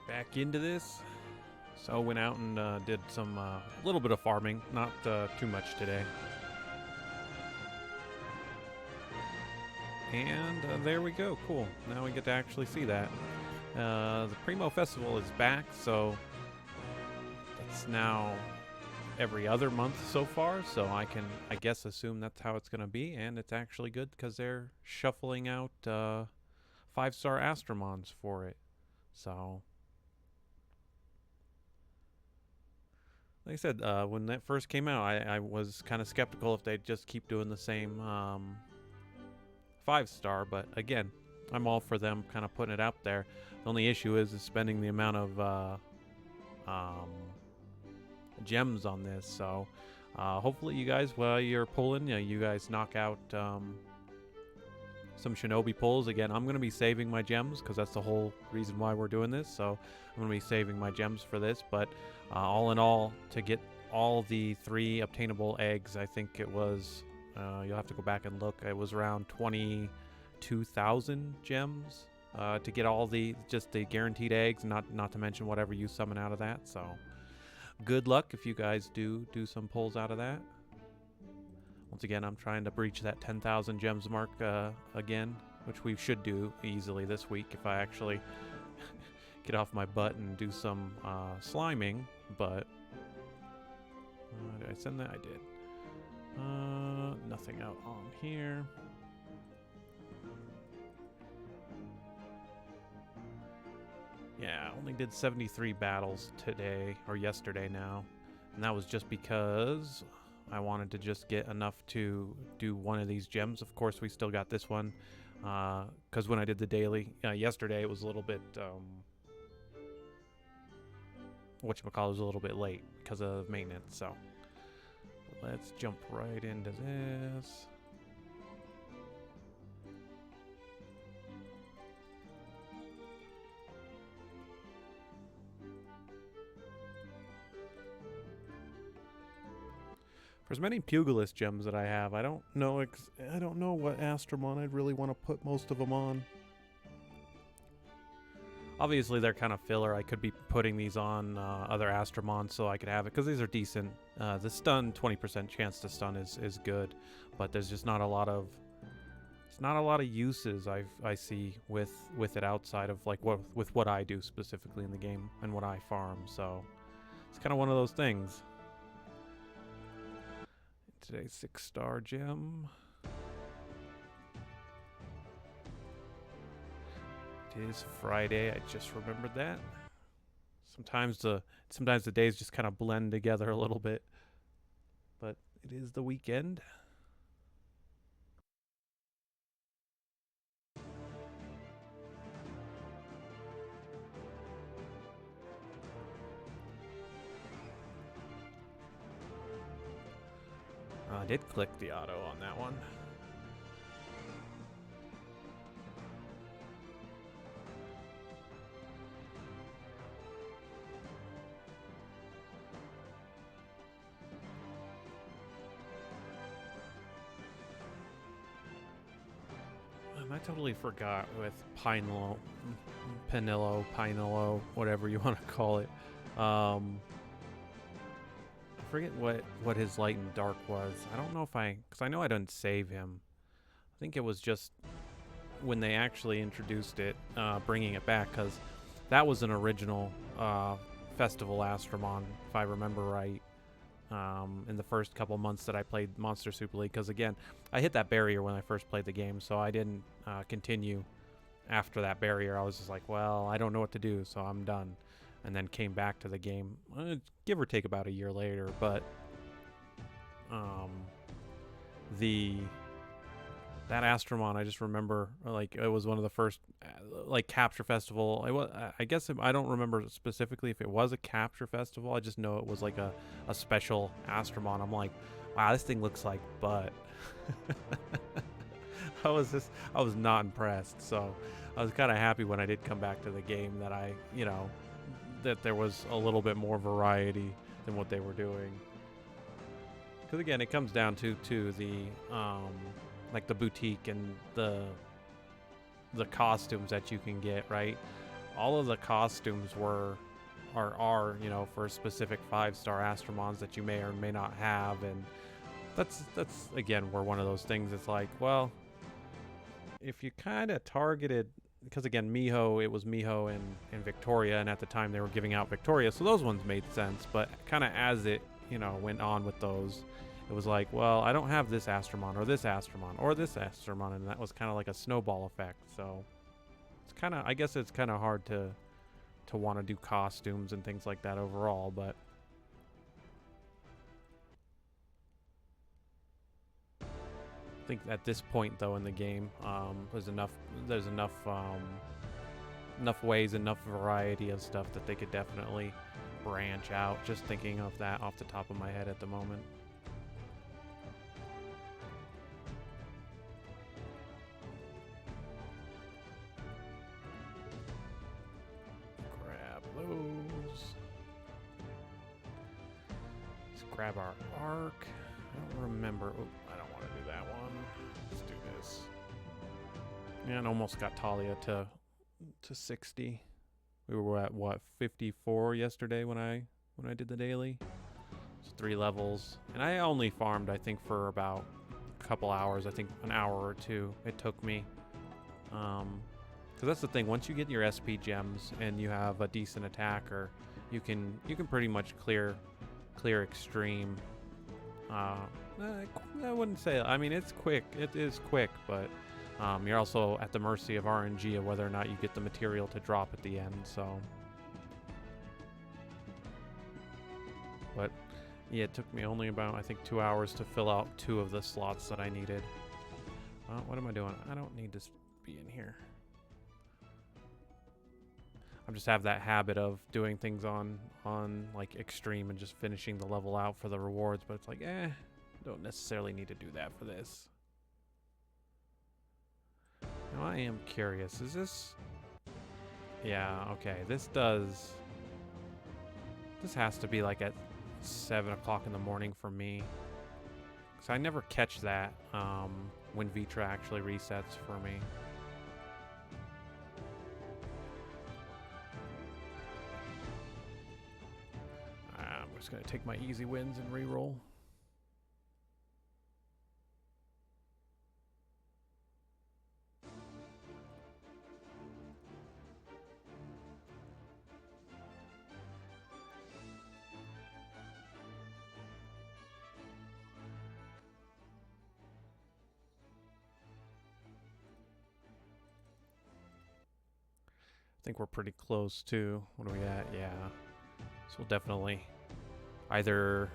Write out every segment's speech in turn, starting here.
back into this. So went out and did some little bit of farming, not too much today. And there we go. Cool. Now we get to actually see that. The Primo Festival is back, so it's now every other month so far. So I guess, assume that's how it's going to be, and it's actually good because they're shuffling out 5-star Astromons for it. So, like I said, when that first came out, I was kind of skeptical if they'd just keep doing the same 5-star, but again, I'm all for them kind of putting it out there. The only issue is spending the amount of gems on this. So hopefully you guys, while you're pulling, you guys knock out some shinobi pulls. Again, I'm going to be saving my gems because that's the whole reason why we're doing this. So I'm going to be saving my gems for this. But all in all, to get all the 3 obtainable eggs, I think it was, you'll have to go back and look, it was around 22,000 gems to get all just the guaranteed eggs, not to mention whatever you summon out of that. So good luck if you guys do some pulls out of that. Once again, I'm trying to breach that 10,000 gems mark again, which we should do easily this week if I actually get off my butt and do some sliming. But did I send that? I did. Nothing out on here. Yeah, I only did 73 battles today, or yesterday now. And that was just because I wanted to just get enough to do one of these gems. Of course, we still got this one. Because when I did the daily yesterday, it was a little bit, whatchamacallit, was a little bit late because of maintenance. So let's jump right into this. For as many Pugilist gems that I have, I don't know what Astromon I'd really want to put most of them on. Obviously, they're kind of filler. I could be putting these on other Astromons so I could have it, because these are decent. The stun, 20% chance to stun is good, but there's just not a lot of uses I see with it outside of like what I do specifically in the game and what I farm. So it's kind of one of those things. Today's 6-star gem. It is Friday. I just remembered that. Sometimes the days just kind of blend together a little bit, but it is the weekend. I did click the auto on that one. I totally forgot with Pinillo, whatever you want to call it. I forget what his light and dark was. I don't know because I know I didn't save him. I think it was just when they actually introduced it, bringing it back, because that was an original Festival Astromon, if I remember right, in the first couple months that I played Monster Super League. Because again, I hit that barrier when I first played the game, so I didn't continue after that barrier. I was just like, well, I don't know what to do, so I'm done. And then came back to the game, give or take about a year later. But that Astromon, I just remember, like, it was one of the first like capture festival. I guess I don't remember specifically if it was a capture festival. I just know it was like a special Astromon. I'm like, wow, this thing looks like butt. I was not impressed. So I was kind of happy when I did come back to the game that that there was a little bit more variety than what they were doing. Because again, it comes down to the like the boutique and the costumes that you can get, right? all of the costumes are you know, for specific 5-star Astromons that you may or may not have, and that's again where one of those things is like, well, if you kind of targeted, because again, Miho, it was Miho and Victoria, and at the time they were giving out Victoria, so those ones made sense. But kind of as it, you know, went on with those, it was like, well, I don't have this Astromon or this Astromon or this Astromon, and that was kind of like a snowball effect. So it's kind of, I guess it's kind of hard to want to do costumes and things like that overall, but I think at this point though in the game, there's enough ways, enough variety of stuff that they could definitely branch out. Just thinking of that off the top of my head at the moment. Grab those. Let's grab our arc. I don't remember. Oh, I don't want to do that one. Let's do this. Yeah, and almost got Talia to 60. We were at what, 54 yesterday when I did the daily. So 3 levels, and I only farmed I think for about a couple hours. I think an hour or 2 it took me. Because that's the thing. Once you get your SP gems and you have a decent attacker, you can pretty much clear extreme. I wouldn't say. I mean, it's quick. It is quick, but you're also at the mercy of RNG of whether or not you get the material to drop at the end. So, but yeah, it took me only about, I think, 2 hours to fill out 2 of the slots that I needed. What am I doing? I don't need to be in here. I just have that habit of doing things on like extreme and just finishing the level out for the rewards, but it's like, don't necessarily need to do that for this. Now I am curious, is this... Yeah, okay, this has to be like at 7 o'clock in the morning for me. Because I never catch that when Vitra actually resets for me. I'm just going to take my easy wins and reroll. I think we're pretty close to, what are we at? Yeah. So we'll definitely either,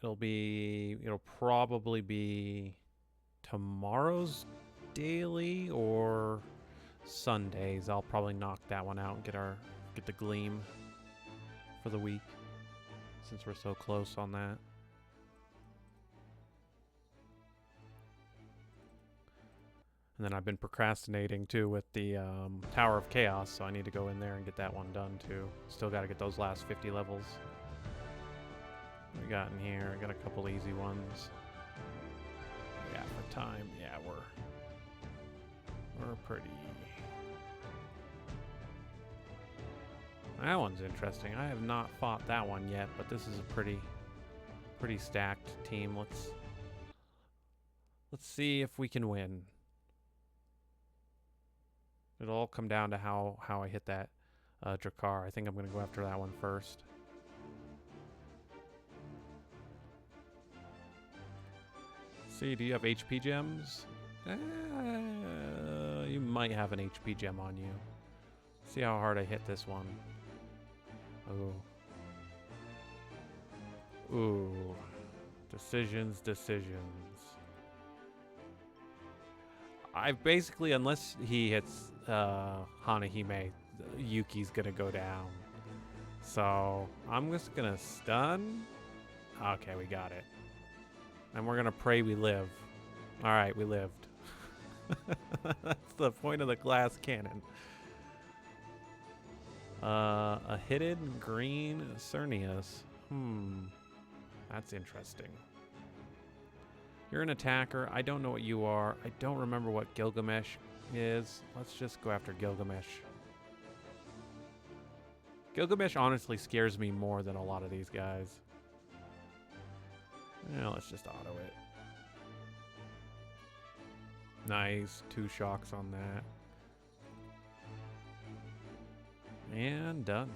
it'll probably be tomorrow's daily or Sundays. I'll probably knock that one out and get the gleam for the week, since we're so close on that. And then I've been procrastinating too with the Tower of Chaos, so I need to go in there and get that one done too. Still got to get those last 50 levels. What we got in here? I got a couple easy ones. Yeah, for time, yeah, we're pretty. That one's interesting. I have not fought that one yet, but this is a pretty stacked team. Let's see if we can win. It'll all come down to how I hit that Drakkar. I think I'm going to go after that one first. See, do you have HP gems? You might have an HP gem on you. See how hard I hit this one. Ooh. Ooh. Decisions. I've basically, unless he hits Hanahime, Yuki's gonna go down. So I'm just gonna stun. Okay, we got it. And we're gonna pray we live. Alright, we lived. That's the point of the glass cannon. A hidden green Cernius. That's interesting. You're an attacker. I don't know what you are. I don't remember what Gilgamesh is. Let's just go after Gilgamesh. Gilgamesh honestly scares me more than a lot of these guys. Yeah, let's just auto it. Nice. 2 shocks on that. And done.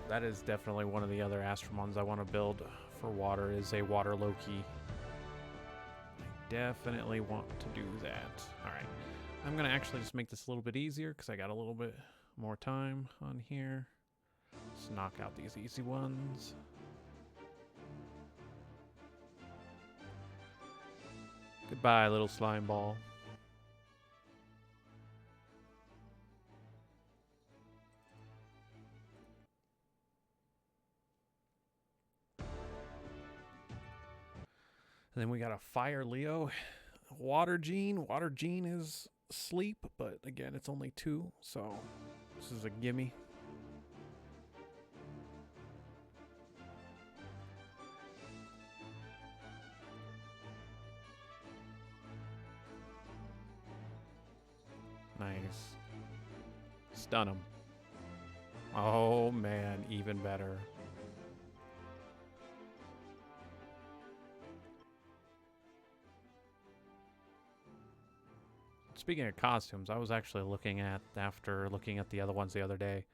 That is definitely one of the other Astromons I want to build for water, is a water Loki. I definitely want to do that. Alright. I'm going to actually just make this a little bit easier because I got a little bit more time on here. Let's knock out these easy ones. Goodbye, little slime ball. And then we got a Fire Leo. Water Gene. Water Gene is sleep, but again, it's only 2, so this is a gimme. Nice. Stun him. Oh man, even better. Speaking of costumes, I was actually after looking at the other ones the other day,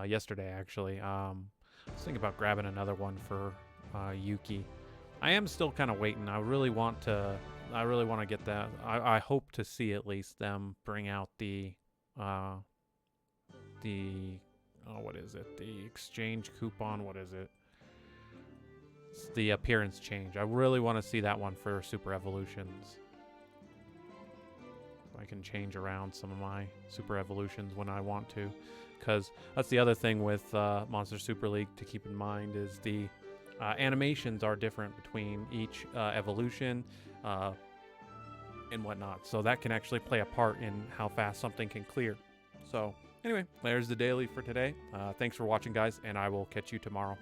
yesterday actually. I was thinking about grabbing another one for Yuki. I am still kind of waiting. I really want to get that. I hope to see at least them bring out the what is it? The exchange coupon. What is it? It's the appearance change. I really want to see that one for Super Evolutions. I can change around some of my Super Evolutions when I want to, because that's the other thing with Monster Super League to keep in mind, is the animations are different between each evolution and whatnot, so that can actually play a part in how fast something can clear. So anyway, there's the daily for today. Thanks for watching, guys, and I will catch you tomorrow.